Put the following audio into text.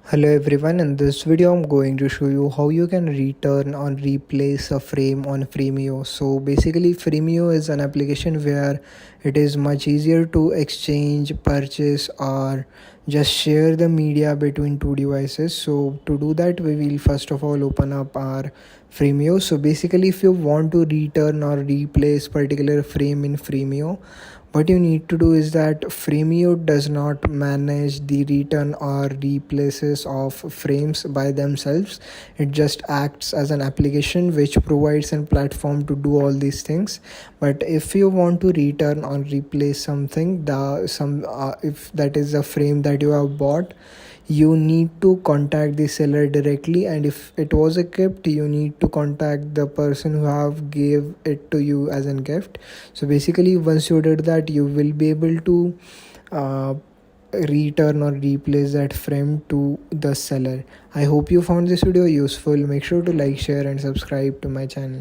Hello everyone, in this video I'm going to show you how you can return or replace a frame on Frameo. So basically Frameo is an application where it is much easier to exchange, purchase or just share the media between two devices. So to do that we will first of all open up our Frameo. So basically if you want to return or replace particular frame in Frameo, what you need to do is that Frameo does not manage the return or replaces of frames by themselves. It just acts as an application which provides a platform to do all these things. But if you want to return or replace something, if that is a frame that you have bought, you need to contact the seller directly, and if it was a gift you need to contact the person who have gave it to you as a gift. So basically once you did that you will be able to uh, return or replace that frame to the seller. I hope you found this video useful. Make sure to like, share and subscribe to my channel.